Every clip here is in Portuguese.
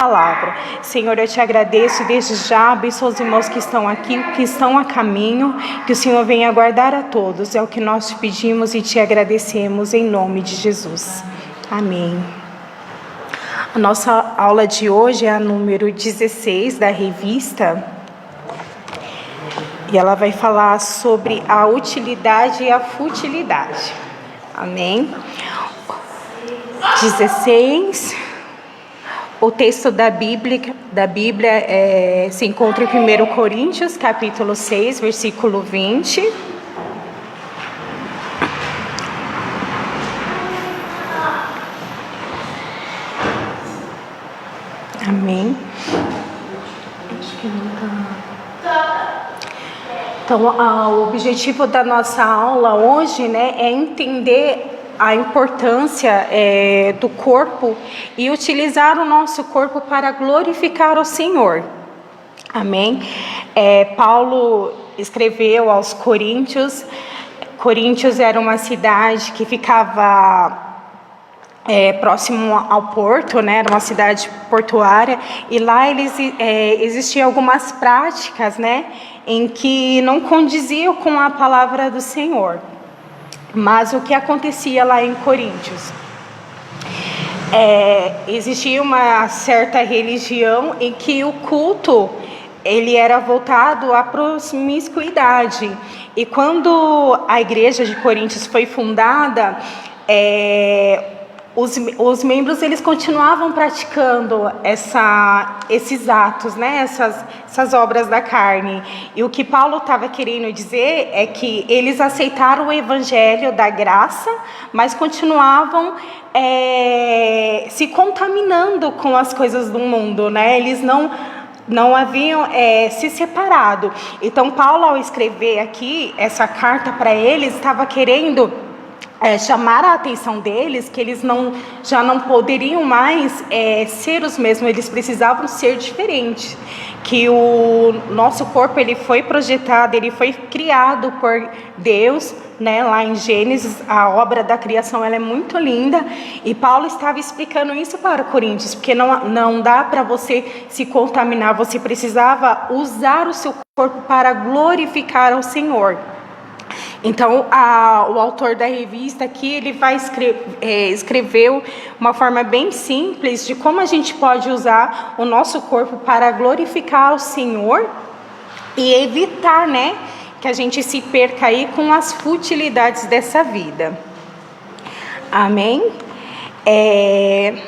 palavra. Senhor, eu te agradeço desde já, abençoa os irmãos que estão aqui, que estão a caminho, que o Senhor venha guardar a todos. É o que nós te pedimos e te agradecemos em nome de Jesus. Amém. A nossa aula de hoje é a número 16 da revista. E ela vai falar sobre a utilidade e a futilidade. Amém? 16. O texto da Bíblia se encontra em 1 Coríntios, capítulo 6, versículo 20. Amém? Acho que não está. Então, o objetivo da nossa aula hoje, é entender a importância do corpo e utilizar o nosso corpo para glorificar o Senhor. Amém? Paulo escreveu aos Coríntios. Coríntios era uma cidade que ficava próximo ao porto, era uma cidade portuária, e lá existiam algumas práticas, em que não condiziam com a palavra do Senhor. Mas o que acontecia lá em Coríntios? Existia uma certa religião em que o culto ele era voltado à promiscuidade. E quando a igreja de Coríntios foi fundada, os membros eles continuavam praticando esses atos, essas obras da carne. E o que Paulo estava querendo dizer é que eles aceitaram o evangelho da graça, mas continuavam se contaminando com as coisas do mundo, Eles não haviam se separado. Então Paulo, ao escrever aqui essa carta para eles, estava querendo chamar a atenção deles, que eles já não poderiam mais ser os mesmos, eles precisavam ser diferentes, que o nosso corpo ele foi projetado, ele foi criado por Deus, lá em Gênesis, a obra da criação ela é muito linda, e Paulo estava explicando isso para Coríntios, porque não dá para você se contaminar, você precisava usar o seu corpo para glorificar ao Senhor. Então, o autor da revista aqui, ele vai escreveu uma forma bem simples de como a gente pode usar o nosso corpo para glorificar o Senhor e evitar, que a gente se perca aí com as futilidades dessa vida. Amém?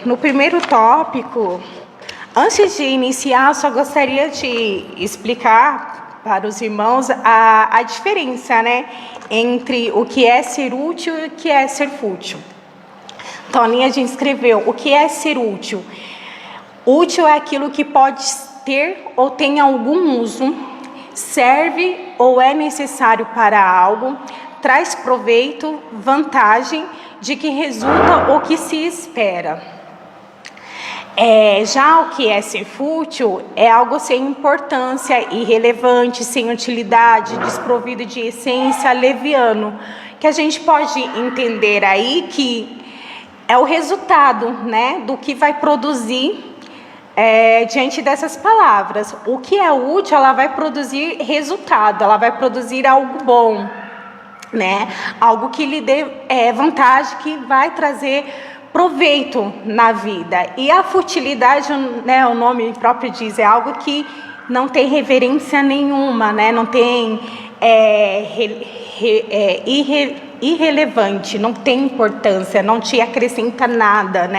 No primeiro tópico, antes de iniciar, eu só gostaria de explicar para os irmãos a diferença, entre o que é ser útil e o que é ser fútil. Então, a gente escreveu o que é ser útil. Útil é aquilo que pode ter ou tem algum uso, serve ou é necessário para algo, traz proveito, vantagem, de que resulta o que se espera. Já o que é ser fútil é algo sem importância, irrelevante, sem utilidade, desprovido de essência, leviano, que a gente pode entender aí que é o resultado, do que vai produzir diante dessas palavras. O que é útil, ela vai produzir resultado, ela vai produzir algo bom, algo que lhe dê vantagem, que vai trazer proveito na vida. E a futilidade, o nome próprio diz, é algo que não tem reverência nenhuma, não tem irrelevante, não tem importância, não te acrescenta nada,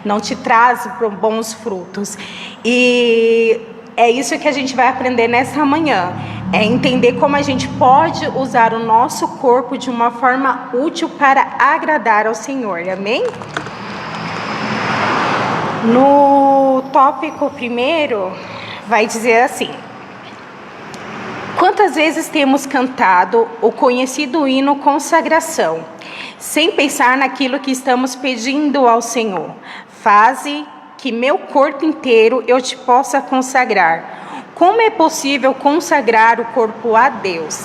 não te traz bons frutos. E é isso que a gente vai aprender nessa manhã, entender como a gente pode usar o nosso corpo de uma forma útil para agradar ao Senhor, amém? No tópico primeiro, vai dizer assim: quantas vezes temos cantado o conhecido hino consagração, sem pensar naquilo que estamos pedindo ao Senhor? Faze que meu corpo inteiro eu te possa consagrar. Como é possível consagrar o corpo a Deus?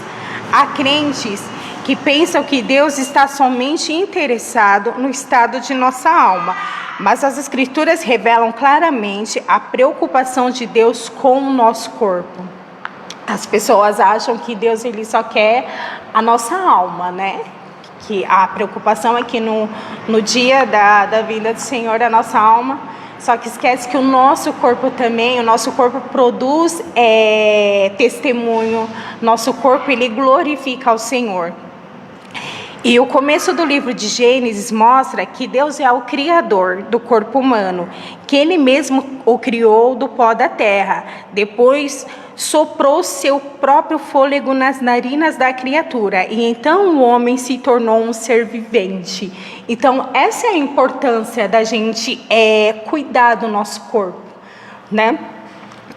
Há crentes que pensam que Deus está somente interessado no estado de nossa alma. Mas as Escrituras revelam claramente a preocupação de Deus com o nosso corpo. As pessoas acham que Deus ele só quer a nossa alma, né? Que a preocupação é que no dia da vinda do Senhor, a nossa alma, só que esquece que o nosso corpo também, o nosso corpo produz testemunho, nosso corpo ele glorifica ao Senhor. E o começo do livro de Gênesis mostra que Deus é o criador do corpo humano, que Ele mesmo o criou do pó da terra. Depois soprou seu próprio fôlego nas narinas da criatura, e então o homem se tornou um ser vivente. Então essa é a importância da gente cuidar do nosso corpo, né?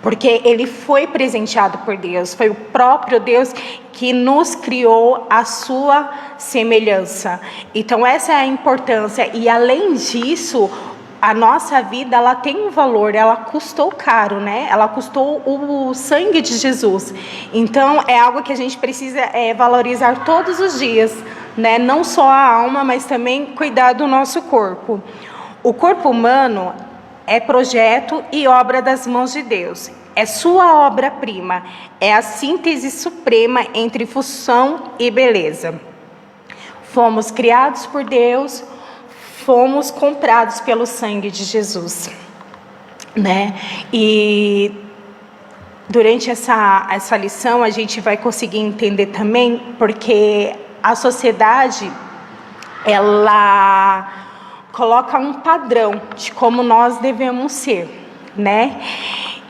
Porque ele foi presenteado por Deus, foi o próprio Deus que nos criou à sua semelhança. Então essa é a importância, e além disso, a nossa vida ela tem um valor, ela custou caro, né? Ela custou o sangue de Jesus. Então é algo que a gente precisa valorizar todos os dias, né? Não só a alma, mas também cuidar do nosso corpo. O corpo humano é projeto e obra das mãos de Deus. É sua obra-prima. É a síntese suprema entre função e beleza. Fomos criados por Deus, fomos comprados pelo sangue de Jesus, né? E durante essa lição a gente vai conseguir entender também, porque a sociedade, ela coloca um padrão de como nós devemos ser, né?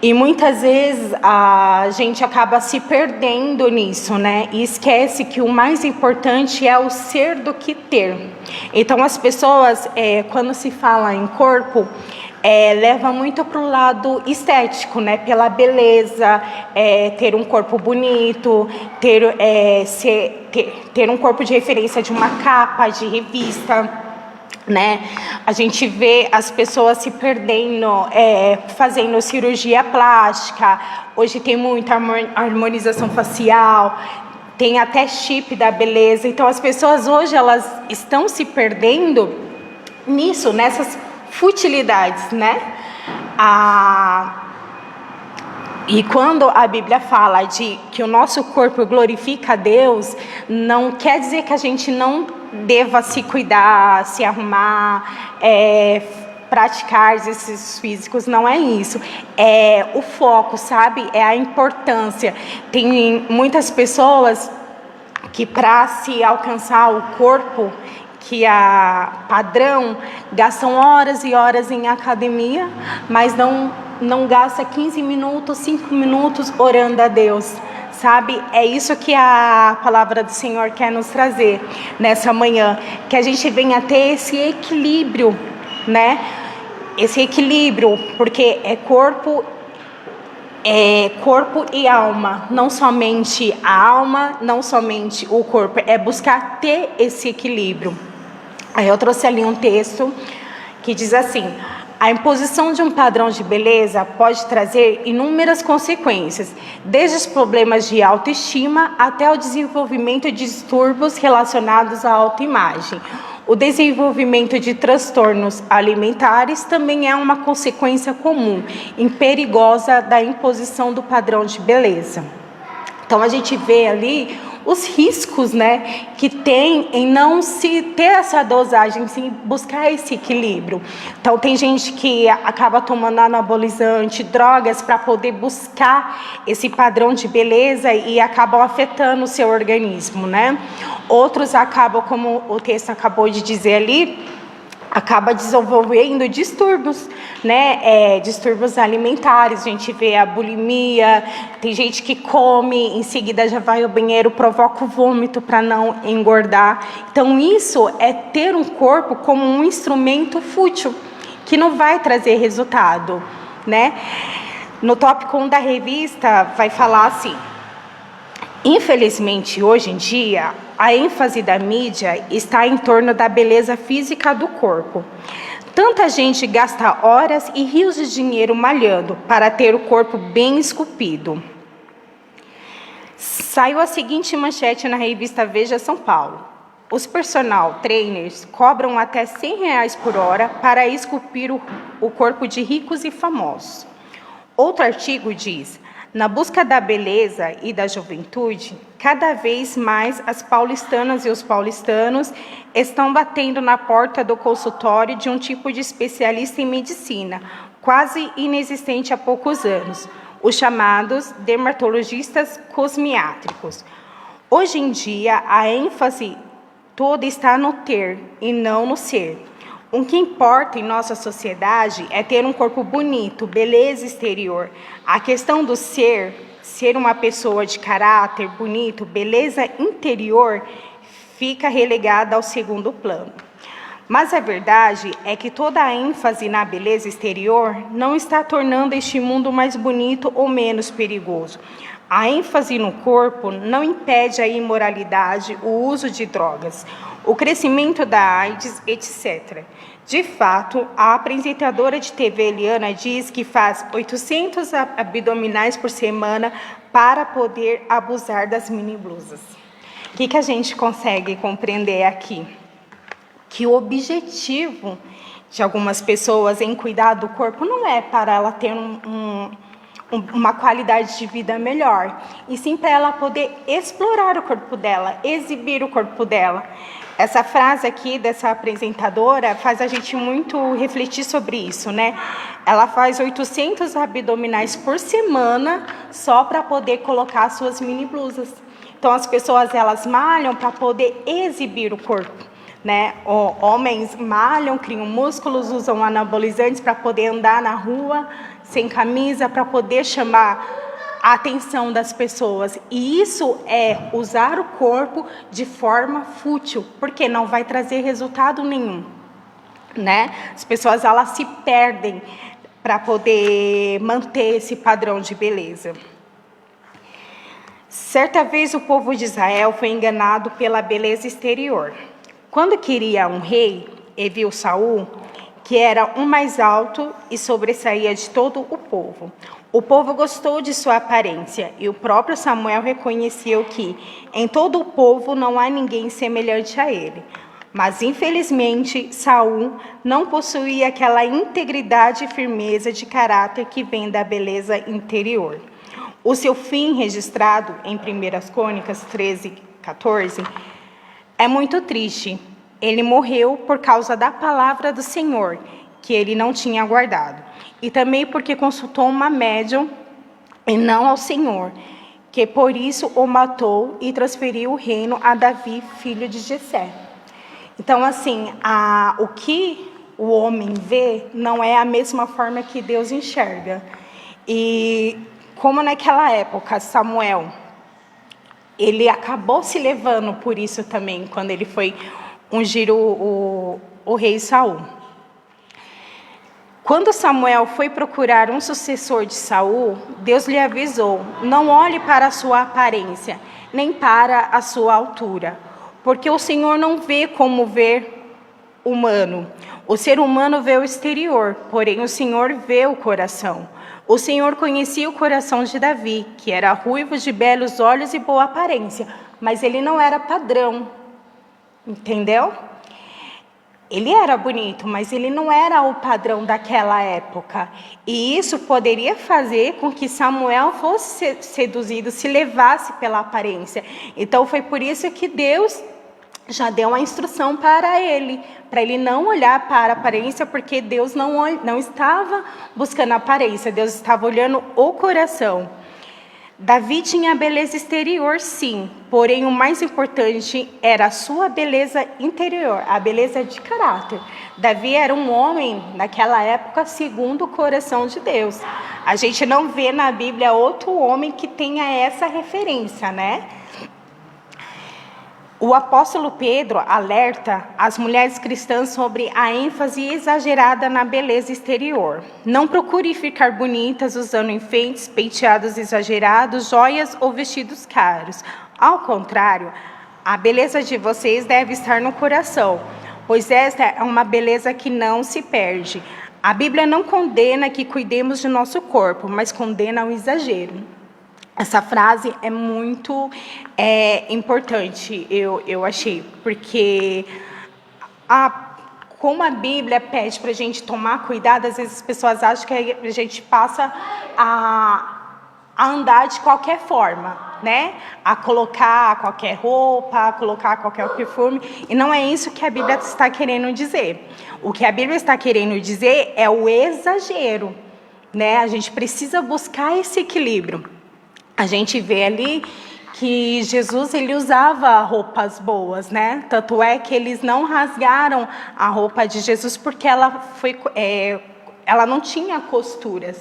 E muitas vezes a gente acaba se perdendo nisso, né? E esquece que o mais importante é o ser do que ter. Então as pessoas, quando se fala em corpo, leva muito para o lado estético, né? Pela beleza, ter um corpo bonito, ter um corpo de referência de uma capa de revista, né? A gente vê as pessoas se perdendo, fazendo cirurgia plástica. Hoje tem muita harmonização facial, tem até chip da beleza. Então as pessoas hoje elas estão se perdendo nisso, nessas futilidades, né? E quando a Bíblia fala de que o nosso corpo glorifica a Deus, não quer dizer que a gente não deva se cuidar, se arrumar, praticar exercícios físicos, não é isso. É o foco, sabe? É a importância. Tem muitas pessoas que para se alcançar o corpo que a padrão gastam horas e horas em academia, mas não gasta 15 minutos, 5 minutos orando a Deus, sabe? É isso que a palavra do Senhor quer nos trazer nessa manhã, que a gente venha ter esse equilíbrio, né? Esse equilíbrio, porque é corpo e alma, não somente a alma, não somente o corpo, é buscar ter esse equilíbrio. Aí eu trouxe ali um texto que diz assim: a imposição de um padrão de beleza pode trazer inúmeras consequências, desde os problemas de autoestima até o desenvolvimento de distúrbios relacionados à autoimagem. O desenvolvimento de transtornos alimentares também é uma consequência comum e perigosa da imposição do padrão de beleza. Então a gente vê ali os riscos, né, que tem em não se ter essa dosagem, sim, buscar esse equilíbrio. Então tem gente que acaba tomando anabolizante, drogas para poder buscar esse padrão de beleza e acabam afetando o seu organismo, né? Outros acabam, como o texto acabou de dizer ali, acaba desenvolvendo distúrbios, né? Distúrbios alimentares. A gente vê a bulimia, tem gente que come, em seguida já vai ao banheiro, provoca o vômito para não engordar. Então isso é ter um corpo como um instrumento fútil, que não vai trazer resultado, né? No tópico 1 da revista vai falar assim: infelizmente, hoje em dia, a ênfase da mídia está em torno da beleza física do corpo. Tanta gente gasta horas e rios de dinheiro malhando para ter o corpo bem esculpido. Saiu a seguinte manchete na revista Veja São Paulo: os personal trainers cobram até R$100 por hora para esculpir o corpo de ricos e famosos. Outro artigo diz: na busca da beleza e da juventude, cada vez mais as paulistanas e os paulistanos estão batendo na porta do consultório de um tipo de especialista em medicina, quase inexistente há poucos anos, os chamados dermatologistas cosmiátricos. Hoje em dia, a ênfase toda está no ter e não no ser. O que importa em nossa sociedade é ter um corpo bonito, beleza exterior. A questão do ser uma pessoa de caráter bonito, beleza interior, fica relegada ao segundo plano. Mas a verdade é que toda a ênfase na beleza exterior não está tornando este mundo mais bonito ou menos perigoso. A ênfase no corpo não impede a imoralidade, o uso de drogas, o crescimento da AIDS, etc. De fato, a apresentadora de TV Eliana diz que faz 800 abdominais por semana para poder abusar das mini blusas. O que a gente consegue compreender aqui? Que o objetivo de algumas pessoas em cuidar do corpo não é para ela ter uma qualidade de vida melhor, e sim para ela poder explorar o corpo dela, exibir o corpo dela. Essa frase aqui dessa apresentadora faz a gente muito refletir sobre isso, né? Ela faz 800 abdominais por semana só para poder colocar suas mini blusas. Então as pessoas elas malham para poder exibir o corpo, né? Homens malham, criam músculos, usam anabolizantes para poder andar na rua sem camisa, para poder chamar a atenção das pessoas. E isso é usar o corpo de forma fútil, porque não vai trazer resultado nenhum, né? As pessoas elas se perdem para poder manter esse padrão de beleza. Certa vez o povo de Israel foi enganado pela beleza exterior. Quando queria um rei, e viu Saul, que era o mais alto e sobressaía de todo o povo. O povo gostou de sua aparência, e o próprio Samuel reconheceu que em todo o povo não há ninguém semelhante a ele. Mas, infelizmente, Saul não possuía aquela integridade e firmeza de caráter que vem da beleza interior. O seu fim, registrado em 1 Crônicas 13:14, é muito triste. Ele morreu por causa da palavra do Senhor, que ele não tinha guardado. E também porque consultou uma médium e não ao Senhor, que por isso o matou e transferiu o reino a Davi, filho de Jessé. Então, assim, o que o homem vê não é a mesma forma que Deus enxerga. E como naquela época, Samuel, ele acabou se levando por isso também, quando ele foi ungir o rei Saul. Quando Samuel foi procurar um sucessor de Saul, Deus lhe avisou: não olhe para a sua aparência, nem para a sua altura, porque o Senhor não vê como vê humano. O ser humano vê o exterior, porém o Senhor vê o coração. O Senhor conhecia o coração de Davi, que era ruivo, de belos olhos e boa aparência, mas ele não era padrão, entendeu? Ele era bonito, mas ele não era o padrão daquela época. E isso poderia fazer com que Samuel fosse seduzido, se levasse pela aparência. Então foi por isso que Deus já deu uma instrução para ele não olhar para a aparência, porque Deus não estava buscando a aparência, Deus estava olhando o coração. Davi tinha a beleza exterior, sim, porém o mais importante era a sua beleza interior, a beleza de caráter. Davi era um homem, naquela época, segundo o coração de Deus. A gente não vê na Bíblia outro homem que tenha essa referência, né? O apóstolo Pedro alerta as mulheres cristãs sobre a ênfase exagerada na beleza exterior. Não procure ficar bonitas usando enfeites, penteados exagerados, joias ou vestidos caros. Ao contrário, a beleza de vocês deve estar no coração, pois esta é uma beleza que não se perde. A Bíblia não condena que cuidemos de nosso corpo, mas condena o exagero. Essa frase é muito importante, eu achei, porque como a Bíblia pede para a gente tomar cuidado, às vezes as pessoas acham que a gente passa a andar de qualquer forma, né? A colocar qualquer roupa, a colocar qualquer perfume, e não é isso que a Bíblia está querendo dizer. O que a Bíblia está querendo dizer é o exagero, né? A gente precisa buscar esse equilíbrio. A gente vê ali que Jesus, ele usava roupas boas, né? Tanto é que eles não rasgaram a roupa de Jesus porque ela não tinha costuras.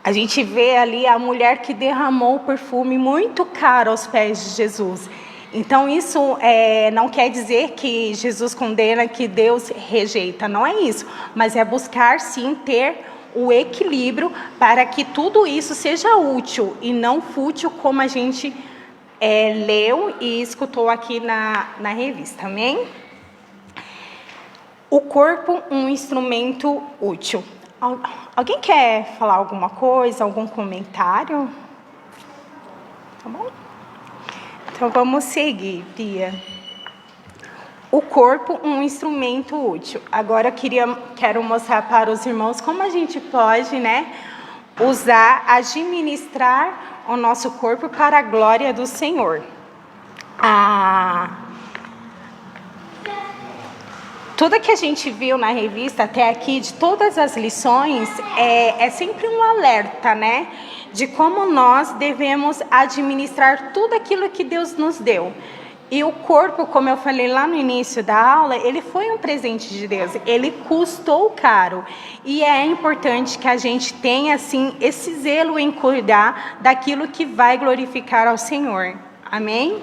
A gente vê ali a mulher que derramou o perfume muito caro aos pés de Jesus. Então, isso não quer dizer que Jesus condena, que Deus rejeita, não é isso. Mas é buscar, sim, ter o equilíbrio para que tudo isso seja útil e não fútil, como a gente leu e escutou aqui na revista, amém? O corpo, um instrumento útil. Alguém quer falar alguma coisa, algum comentário? Tá bom? Então vamos seguir, Bia. O corpo, um instrumento útil. Agora quero mostrar para os irmãos como a gente pode, né, administrar o nosso corpo para a glória do Senhor. Tudo que a gente viu na revista até aqui, de todas as lições, é sempre um alerta, né, de como nós devemos administrar tudo aquilo que Deus nos deu. E o corpo, como eu falei lá no início da aula, ele foi um presente de Deus, ele custou caro. E é importante que a gente tenha, assim, esse zelo em cuidar daquilo que vai glorificar ao Senhor. Amém?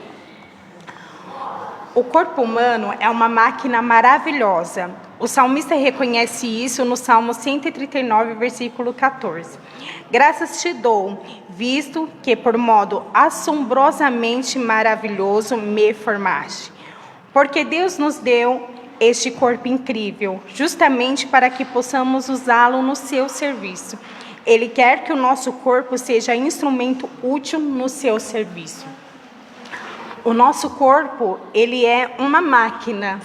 O corpo humano é uma máquina maravilhosa. O salmista reconhece isso no Salmo 139, versículo 14. Graças te dou, visto que por modo assombrosamente maravilhoso me formaste. Porque Deus nos deu este corpo incrível, justamente para que possamos usá-lo no seu serviço. Ele quer que o nosso corpo seja instrumento útil no seu serviço. O nosso corpo, ele é uma máquina.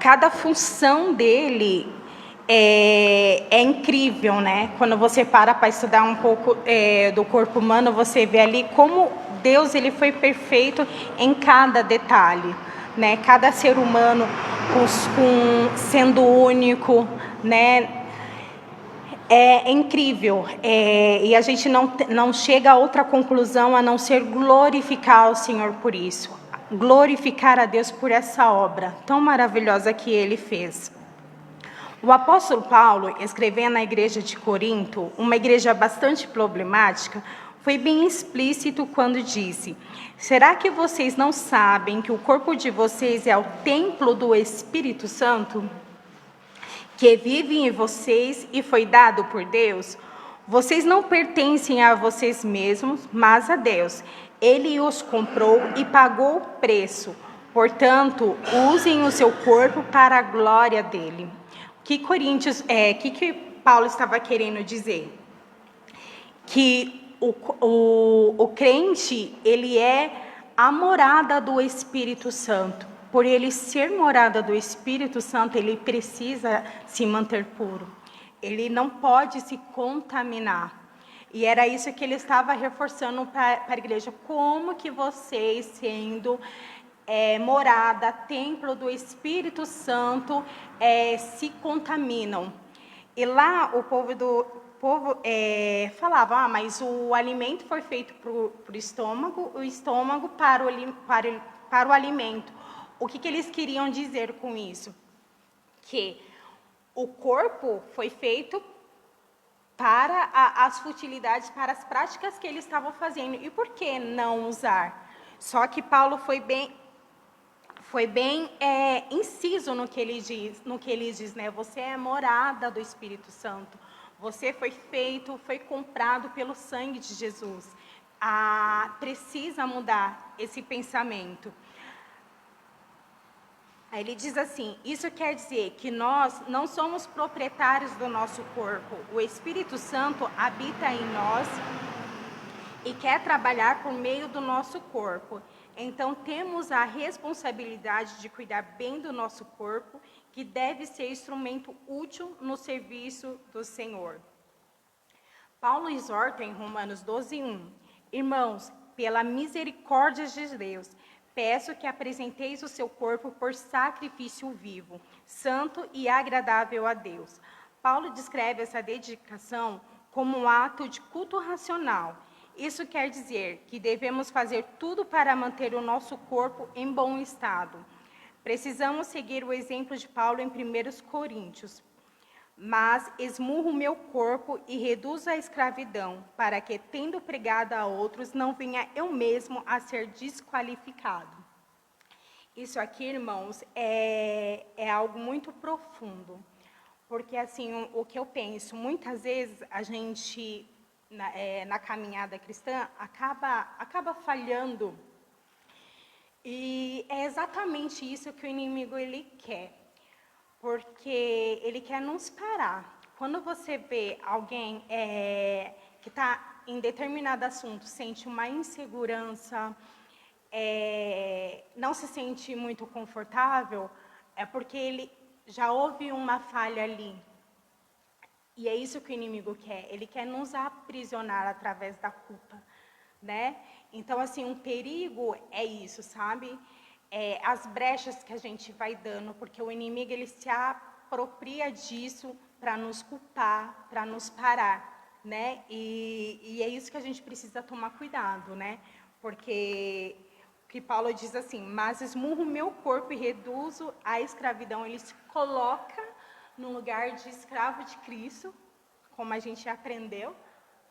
Cada função dele é incrível, né? Quando você para estudar um pouco do corpo humano, você vê ali como Deus, ele foi perfeito em cada detalhe, né? Cada ser humano sendo único, né? É incrível, e a gente não chega a outra conclusão a não ser glorificar o Senhor por isso, glorificar a Deus por essa obra tão maravilhosa que Ele fez. O apóstolo Paulo, escrevendo na igreja de Corinto, uma igreja bastante problemática, foi bem explícito quando disse: será que vocês não sabem que o corpo de vocês é o templo do Espírito Santo, que vive em vocês e foi dado por Deus? Vocês não pertencem a vocês mesmos, mas a Deus. Ele os comprou e pagou o preço. Portanto, usem o seu corpo para a glória dele. Que Paulo estava querendo dizer? Que o crente, ele é a morada do Espírito Santo. Por ele ser morada do Espírito Santo, ele precisa se manter puro. Ele não pode se contaminar. E era isso que ele estava reforçando para a igreja. Como que vocês, sendo morada, templo do Espírito Santo, se contaminam? E lá o povo falava, mas o alimento foi feito para o estômago para o alimento. O que eles queriam dizer com isso? Que o corpo foi feito para as futilidades, para as práticas que eles estavam fazendo. E por que não usar? Só que Paulo foi bem inciso no que ele diz, né? Você é morada do Espírito Santo. Você foi comprado pelo sangue de Jesus. Precisa mudar esse pensamento. Aí ele diz assim: isso quer dizer que nós não somos proprietários do nosso corpo. O Espírito Santo habita em nós e quer trabalhar por meio do nosso corpo. Então temos a responsabilidade de cuidar bem do nosso corpo, que deve ser instrumento útil no serviço do Senhor. Paulo exorta em Romanos 12:1: irmãos, pela misericórdia de Deus, peço que apresenteis o seu corpo por sacrifício vivo, santo e agradável a Deus. Paulo descreve essa dedicação como um ato de culto racional. Isso quer dizer que devemos fazer tudo para manter o nosso corpo em bom estado. Precisamos seguir o exemplo de Paulo em 1 Coríntios. Mas esmurro o meu corpo e reduzo a escravidão, para que, tendo pregado a outros, não venha eu mesmo a ser desqualificado. Isso aqui, irmãos, é algo muito profundo. Porque, assim, o que eu penso, muitas vezes a gente, na caminhada cristã, acaba falhando. E é exatamente isso que o inimigo ele quer. Porque ele quer nos parar. Quando você vê alguém que está em determinado assunto, sente uma insegurança, não se sente muito confortável, é porque ele já houve uma falha ali. E é isso que o inimigo quer. Ele quer nos aprisionar através da culpa, né? Então, assim, um perigo é isso, sabe? As brechas que a gente vai dando, porque o inimigo ele se apropria disso para nos culpar, para nos parar, né? E é isso que a gente precisa tomar cuidado, né? Porque o que Paulo diz assim: mas esmurro o meu corpo e reduzo a escravidão. Ele se coloca no lugar de escravo de Cristo, como a gente aprendeu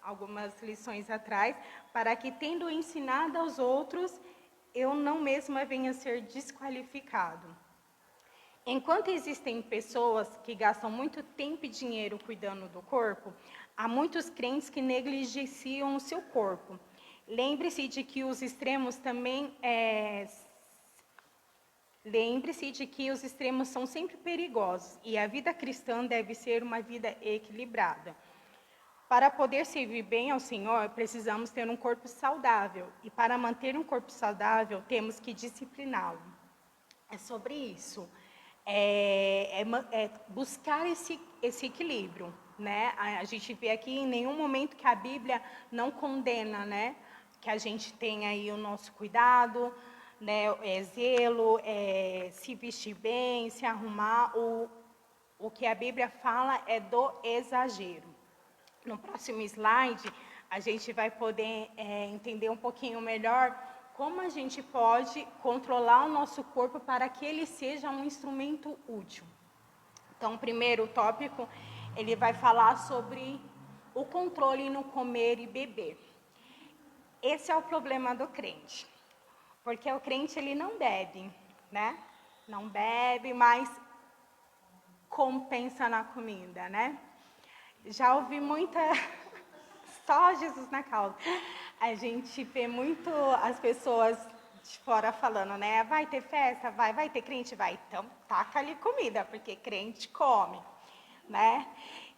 algumas lições atrás, para que, tendo ensinado aos outros, eu não mesma venha a ser desqualificado. Enquanto existem pessoas que gastam muito tempo e dinheiro cuidando do corpo, há muitos crentes que negligenciam o seu corpo. Lembre-se de que os extremos são sempre perigosos e a vida cristã deve ser uma vida equilibrada. Para poder servir bem ao Senhor, precisamos ter um corpo saudável. E para manter um corpo saudável, temos que discipliná-lo. É sobre isso. Buscar esse equilíbrio, né? A gente vê aqui em nenhum momento que a Bíblia não condena, né? Que a gente tenha aí o nosso cuidado, né? Zelo, se vestir bem, se arrumar. O que a Bíblia fala é do exagero. No próximo slide, a gente vai poder entender um pouquinho melhor como a gente pode controlar o nosso corpo para que ele seja um instrumento útil. Então, o primeiro tópico, ele vai falar sobre o controle no comer e beber. Esse é o problema do crente, porque o crente ele não bebe, né? Não bebe, mas compensa na comida, né? Já ouvi muita... Só Jesus na causa. A gente vê muito as pessoas de fora falando, né? Vai ter festa? Vai ter crente? Vai. Então, taca ali comida, porque crente come, né?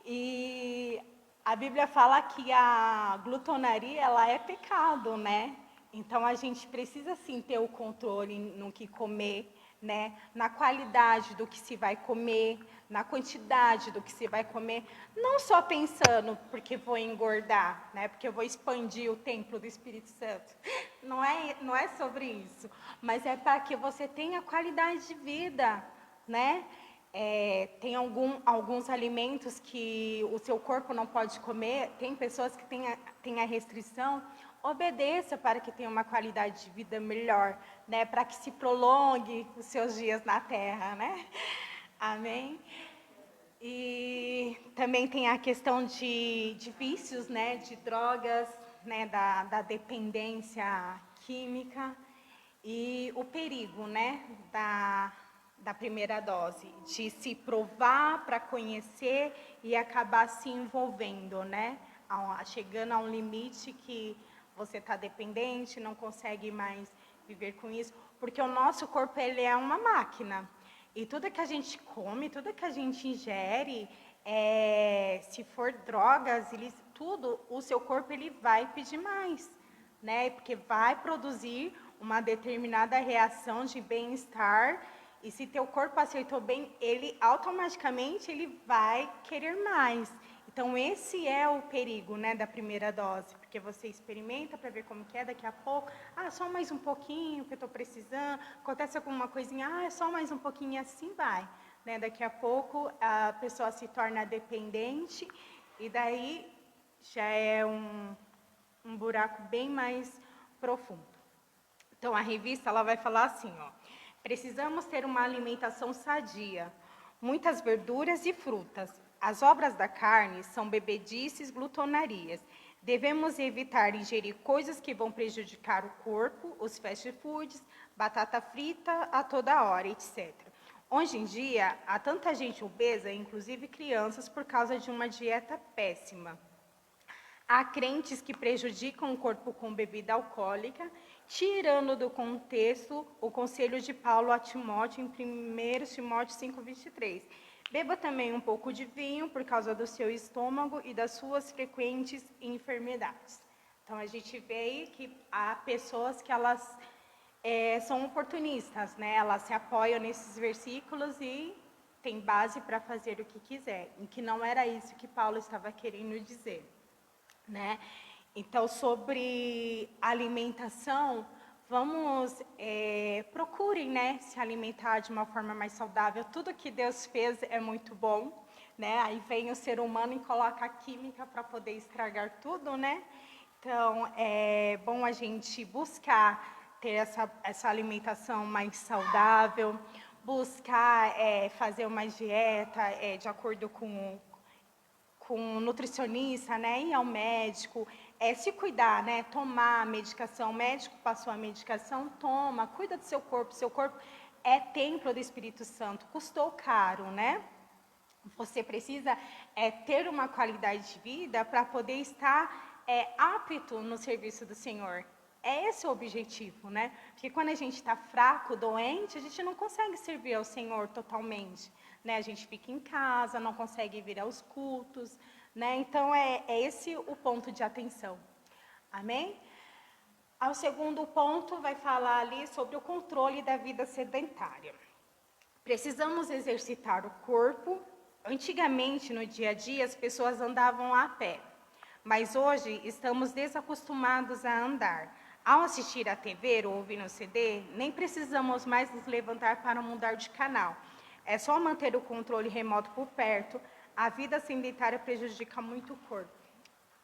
E a Bíblia fala que a glutonaria, ela é pecado, né? Então, a gente precisa, sim, ter o controle no que comer, né? Na qualidade do que se vai comer, na quantidade do que se vai comer, não só pensando porque vou engordar, né? Porque eu vou expandir o templo do Espírito Santo. Não é sobre isso, mas é para que você tenha qualidade de vida, né? Tem alguns alimentos que o seu corpo não pode comer, tem pessoas que têm a restrição. Obedeça para que tenha uma qualidade de vida melhor, né? Para que se prolongue os seus dias na terra, né? Amém? E também tem a questão de vícios, né? De drogas, né? Da dependência química e o perigo, né? Da primeira dose, de se provar para conhecer e acabar se envolvendo, né? Chegando a um limite que você está dependente, não consegue mais viver com isso, porque o nosso corpo ele é uma máquina. E tudo que a gente come, tudo que a gente ingere, se for drogas, tudo, o seu corpo ele vai pedir mais, né? Porque vai produzir uma determinada reação de bem-estar. E se teu corpo aceitou bem, ele automaticamente ele vai querer mais. Então esse é o perigo, né, da primeira dose, porque você experimenta para ver como que é, daqui a pouco, só mais um pouquinho que eu estou precisando, acontece alguma coisinha, é só mais um pouquinho, assim vai, né? Daqui a pouco a pessoa se torna dependente e daí já é um buraco bem mais profundo. Então a revista ela vai falar assim, ó: precisamos ter uma alimentação sadia, muitas verduras e frutas. As obras da carne são bebedices, glutonarias. Devemos evitar ingerir coisas que vão prejudicar o corpo, os fast foods, batata frita a toda hora, etc. Hoje em dia, há tanta gente obesa, inclusive crianças, por causa de uma dieta péssima. Há crentes que prejudicam o corpo com bebida alcoólica, tirando do contexto o conselho de Paulo a Timóteo em 1 Timóteo 5,23. Beba também um pouco de vinho por causa do seu estômago e das suas frequentes enfermidades. Então a gente vê aí que há pessoas que elas são oportunistas, né? Elas se apoiam nesses versículos e tem base para fazer o que quiser, e que não era isso que Paulo estava querendo dizer, né? Então, sobre alimentação, vamos, procurem, né, se alimentar de uma forma mais saudável. Tudo que Deus fez é muito bom, né? Aí vem o ser humano e coloca a química para poder estragar tudo, né? Então, é bom a gente buscar ter essa alimentação mais saudável, buscar fazer uma dieta de acordo com um nutricionista, né, ir ao médico, se cuidar, né, tomar a medicação, o médico passou a medicação, toma, cuida do seu corpo é templo do Espírito Santo, custou caro, né? Você precisa ter uma qualidade de vida para poder estar apto no serviço do Senhor. É esse o objetivo, né? Porque quando a gente está fraco, doente, a gente não consegue servir ao Senhor totalmente, né? A gente fica em casa, não consegue vir aos cultos, né? Então é esse o ponto de atenção. Amém? Ao segundo ponto vai falar ali sobre o controle da vida sedentária. Precisamos exercitar o corpo. Antigamente, no dia a dia, as pessoas andavam a pé, mas hoje estamos desacostumados a andar. Ao assistir a TV ou ouvir no CD, nem precisamos mais nos levantar para mudar de canal. É só manter o controle remoto por perto. A vida sedentária prejudica muito o corpo.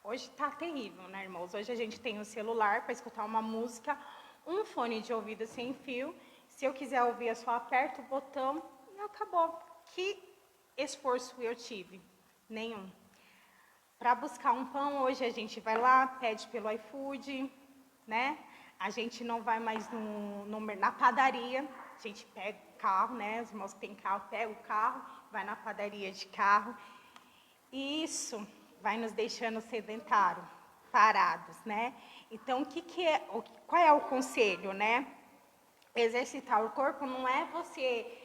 Hoje está terrível, né, irmãos? Hoje a gente tem um celular para escutar uma música, um fone de ouvido sem fio. Se eu quiser ouvir, eu só aperto o botão e acabou. Que esforço eu tive? Nenhum. Para buscar um pão, hoje a gente vai lá, pede pelo iFood, né? A gente não vai mais na padaria, a gente pega o carro, né? Os irmãos que têm carro, pega o carro, vai na padaria de carro. E isso vai nos deixando sedentários, parados, né? Então, qual é o conselho, né? Exercitar o corpo não é você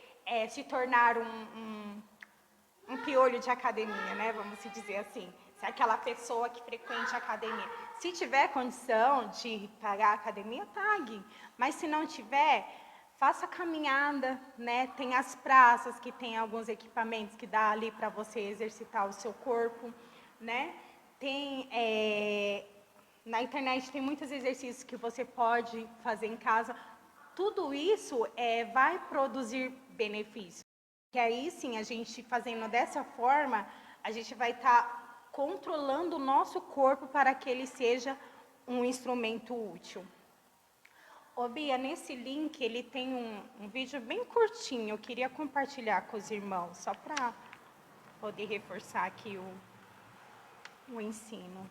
se tornar um piolho de academia, né? Vamos se dizer assim. Se é aquela pessoa que frequente a academia. Se tiver condição de pagar a academia, pague. Mas se não tiver, faça caminhada, né? Tem as praças que tem alguns equipamentos que dá ali para você exercitar o seu corpo, né? Tem na internet tem muitos exercícios que você pode fazer em casa. Tudo isso vai produzir benefícios. Que aí sim, a gente fazendo dessa forma, a gente vai estar controlando o nosso corpo para que ele seja um instrumento útil. Ô Bia, nesse link ele tem um vídeo bem curtinho, eu queria compartilhar com os irmãos, só para poder reforçar aqui o ensino.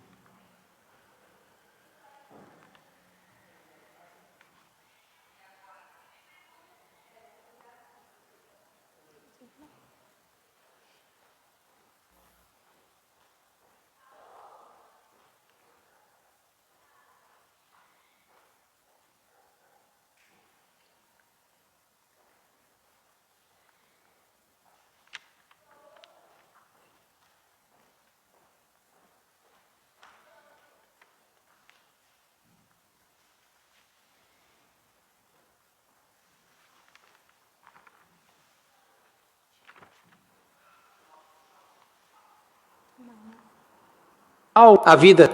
A vida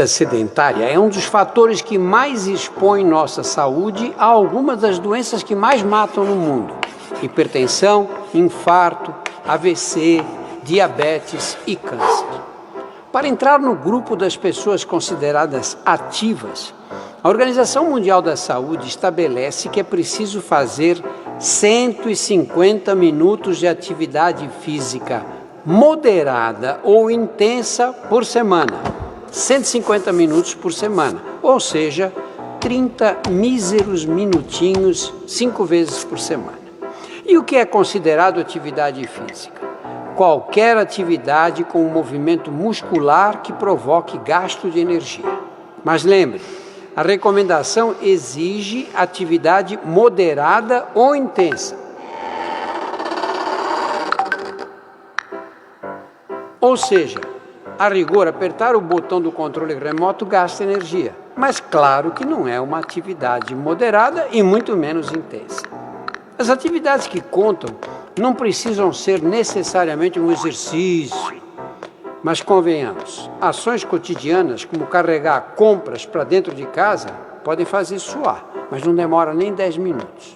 sedentária é um dos fatores que mais expõe nossa saúde a algumas das doenças que mais matam no mundo: hipertensão, infarto, AVC, diabetes e câncer. Para entrar no grupo das pessoas consideradas ativas, a Organização Mundial da Saúde estabelece que é preciso fazer 150 minutos de atividade física moderada ou intensa por semana. 150 minutos por semana, ou seja, 30 míseros minutinhos, 5 vezes por semana. E o que é considerado atividade física? Qualquer atividade com um movimento muscular que provoque gasto de energia. Mas lembre, a recomendação exige atividade moderada ou intensa. Ou seja, a rigor, apertar o botão do controle remoto gasta energia, mas claro que não é uma atividade moderada e muito menos intensa. As atividades que contam não precisam ser necessariamente um exercício, mas convenhamos, ações cotidianas como carregar compras para dentro de casa podem fazer suar, mas não demora nem 10 minutos.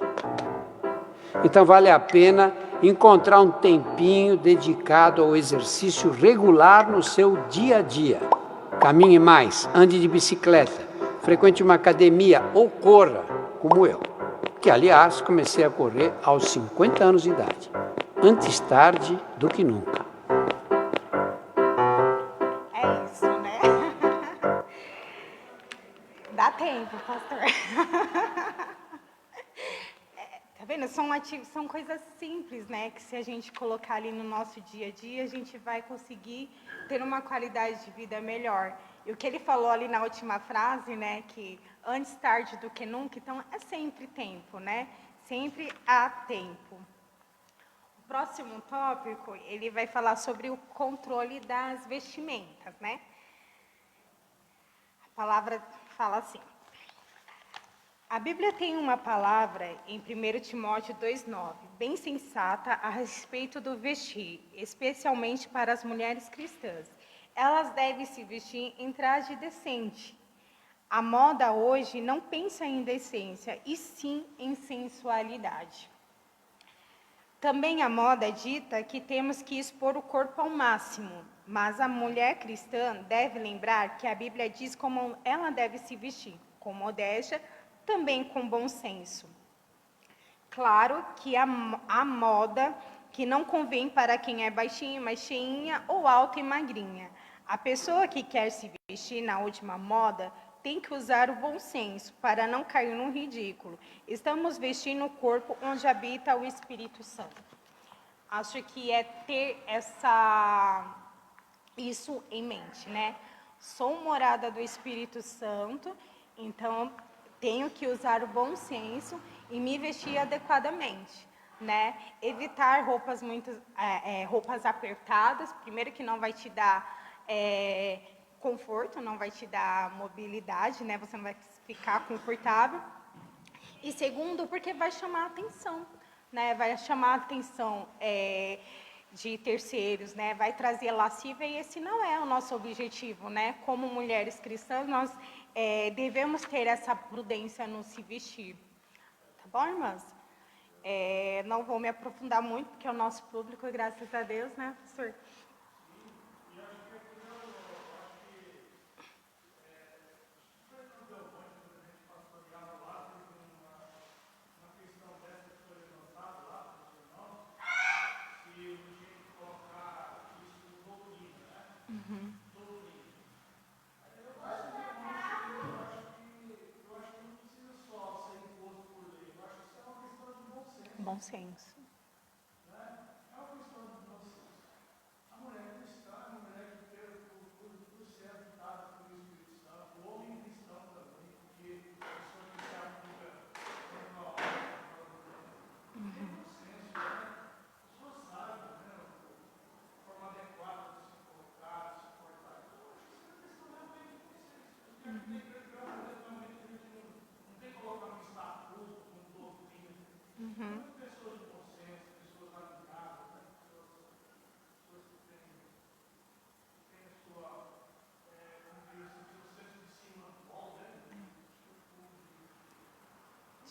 Então vale a pena encontrar um tempinho dedicado ao exercício regular no seu dia a dia. Caminhe mais, ande de bicicleta, frequente uma academia ou corra, como eu, que aliás comecei a correr aos 50 anos de idade. Antes tarde do que nunca. É isso, né? Dá tempo, pastor. Tá vendo? São coisas simples, né? Que se a gente colocar ali no nosso dia a dia, a gente vai conseguir ter uma qualidade de vida melhor. E o que ele falou ali na última frase, né? Que antes tarde do que nunca, então é sempre tempo, né? Sempre há tempo. O próximo tópico, ele vai falar sobre o controle das vestimentas, né? A palavra fala assim. A Bíblia tem uma palavra em 1 Timóteo 2,9, bem sensata a respeito do vestir, especialmente para as mulheres cristãs. Elas devem se vestir em traje decente. A moda hoje não pensa em decência, e sim em sensualidade. Também a moda dita que temos que expor o corpo ao máximo, mas a mulher cristã deve lembrar que a Bíblia diz como ela deve se vestir, com modéstia, também com bom senso. Claro que há moda que não convém para quem é baixinha, mais cheinha ou alta e magrinha. A pessoa que quer se vestir na última moda tem que usar o bom senso para não cair no ridículo. Estamos vestindo o corpo onde habita o Espírito Santo. Acho que é ter isso em mente, né? Sou morada do Espírito Santo, então tenho que usar o bom senso e me vestir adequadamente, né? Evitar roupas apertadas, primeiro que não vai te dar conforto, não vai te dar mobilidade, né? Você não vai ficar confortável. E segundo, porque vai chamar a atenção, né? Vai chamar a atenção de terceiros, né? Vai trazer lascívia e esse não é o nosso objetivo, né? Como mulheres cristãs, nós devemos ter essa prudência no se vestir. Tá bom, irmãs? Não vou me aprofundar muito, porque é o nosso público, graças a Deus, né, professor? Bom senso.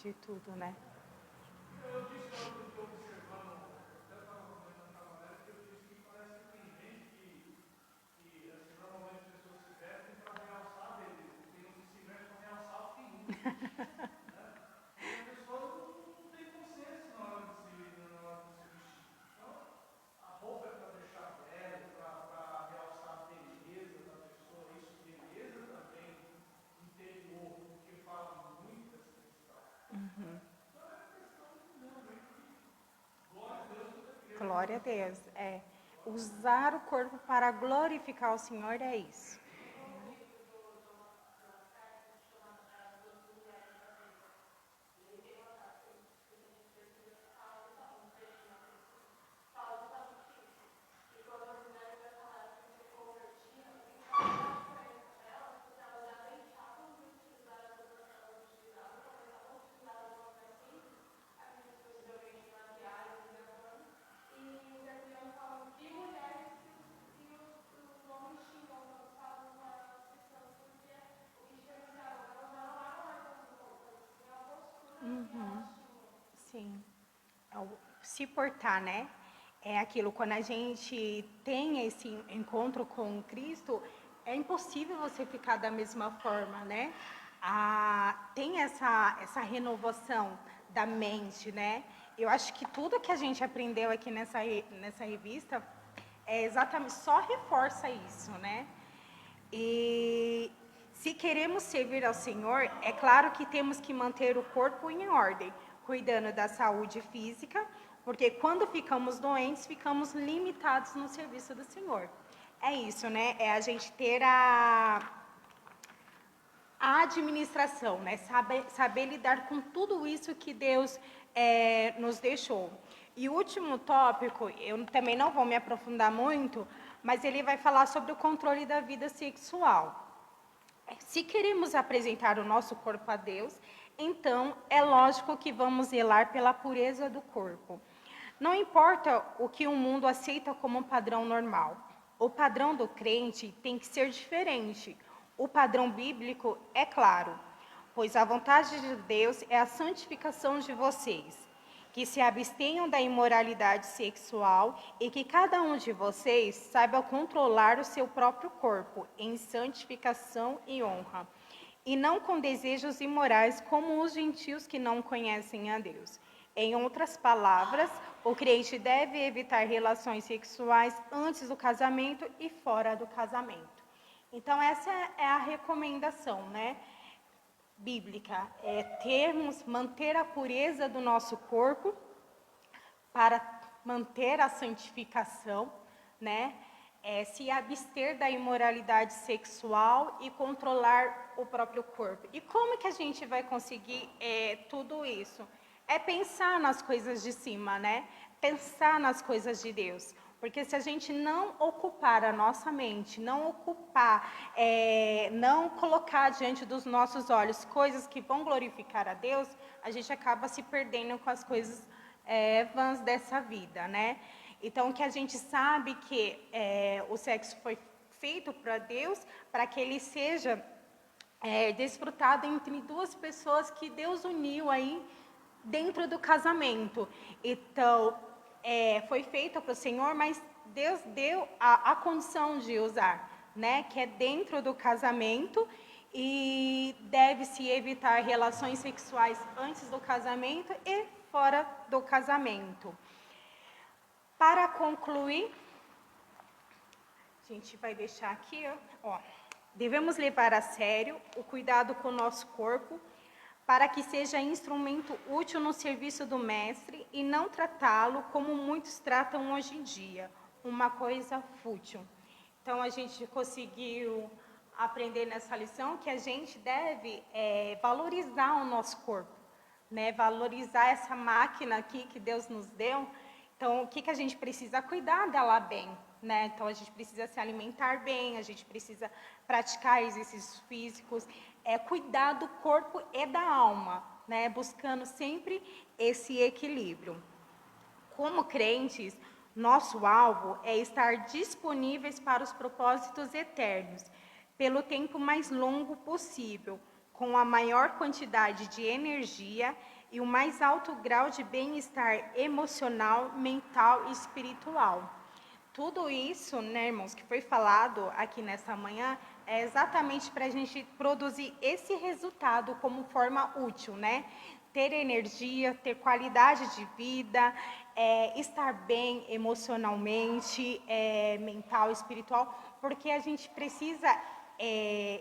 de tudo, né? Eu disse que eu estou observando, até estava comentando com a galera, que eu disse que parece que tem gente que assim, normalmente as pessoas se vestem para realçar a beleza, tem uns que se vestem para realçar o fim. Né? E a pessoa não tem consciência na hora de se vestir. Então, a roupa é para deixar velho, para realçar a beleza da pessoa, isso, beleza também interior, porque fala muito dessa questão. Uhum. Então é questão realmente de glória a Deus. Glória a Deus. É. Usar o corpo para glorificar o Senhor é isso. Uhum. Sim. É o se portar, né? É aquilo, quando a gente tem esse encontro com Cristo, é impossível você ficar da mesma forma, né? Tem essa renovação da mente, né? Eu acho que tudo que a gente aprendeu aqui nessa revista é exatamente, só reforça isso, né? E se queremos servir ao Senhor, é claro que temos que manter o corpo em ordem, cuidando da saúde física, porque quando ficamos doentes, ficamos limitados no serviço do Senhor. É isso, né? É a gente ter a administração, né? Saber lidar com tudo isso que Deus nos deixou. E o último tópico, eu também não vou me aprofundar muito, mas ele vai falar sobre o controle da vida sexual. Se queremos apresentar o nosso corpo a Deus, então é lógico que vamos zelar pela pureza do corpo. Não importa o que o mundo aceita como um padrão normal. O padrão do crente tem que ser diferente. O padrão bíblico é claro, pois a vontade de Deus é a santificação de vocês, que se abstenham da imoralidade sexual e que cada um de vocês saiba controlar o seu próprio corpo em santificação e honra, e não com desejos imorais como os gentios que não conhecem a Deus. Em outras palavras, o crente deve evitar relações sexuais antes do casamento e fora do casamento. Então, essa é a recomendação, né? Bíblica, manter a pureza do nosso corpo para manter a santificação, né? Se abster da imoralidade sexual e controlar o próprio corpo. E como que a gente vai conseguir tudo isso? É pensar nas coisas de cima, né? Pensar nas coisas de Deus. Porque se a gente não ocupar a nossa mente, não colocar diante dos nossos olhos coisas que vão glorificar a Deus, a gente acaba se perdendo com as coisas vãs dessa vida, né? Então, que a gente sabe que o sexo foi feito para Deus, para que ele seja desfrutado entre duas pessoas que Deus uniu aí dentro do casamento. Então, foi feita para o Senhor, mas Deus deu a condição de usar, né? Que é dentro do casamento, e deve-se evitar relações sexuais antes do casamento e fora do casamento. Para concluir, a gente vai deixar aqui, ó. Devemos levar a sério o cuidado com o nosso corpo, para que seja instrumento útil no serviço do Mestre e não tratá-lo como muitos tratam hoje em dia, uma coisa fútil. Então, a gente conseguiu aprender nessa lição que a gente deve valorizar o nosso corpo, né? Valorizar essa máquina aqui que Deus nos deu. Então, o que a gente precisa? Cuidar dela bem, né? Então, a gente precisa se alimentar bem, a gente precisa praticar exercícios físicos, cuidar do corpo e da alma, né? Buscando sempre esse equilíbrio. Como crentes, nosso alvo é estar disponíveis para os propósitos eternos, pelo tempo mais longo possível, com a maior quantidade de energia e o mais alto grau de bem-estar emocional, mental e espiritual. Tudo isso, né, irmãos, que foi falado aqui nessa manhã, é exatamente para a gente produzir esse resultado como forma útil, né? Ter energia, ter qualidade de vida, estar bem emocionalmente, mental, espiritual, porque a gente precisa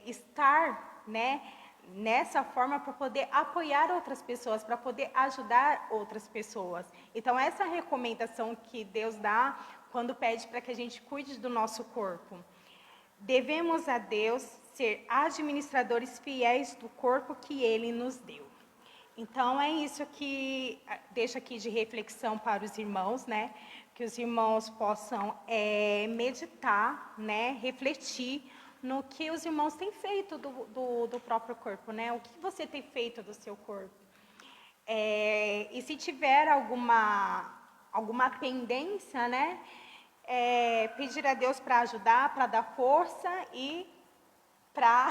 estar, né, nessa forma para poder apoiar outras pessoas, para poder ajudar outras pessoas. Então, essa recomendação que Deus dá quando pede para que a gente cuide do nosso corpo. Devemos a Deus ser administradores fiéis do corpo que Ele nos deu. Então, é isso que deixo aqui de reflexão para os irmãos, né? Que os irmãos possam meditar, né? Refletir no que os irmãos têm feito do próprio corpo, né? O que você tem feito do seu corpo. E se tiver alguma pendência, né? Pedir a Deus para ajudar, para dar força e para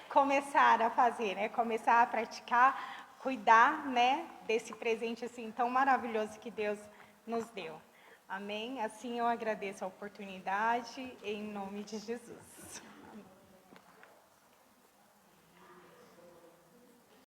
começar a fazer, né? Começar a praticar, cuidar, né? Desse presente assim tão maravilhoso que Deus nos deu. Amém? Assim eu agradeço a oportunidade, em nome de Jesus.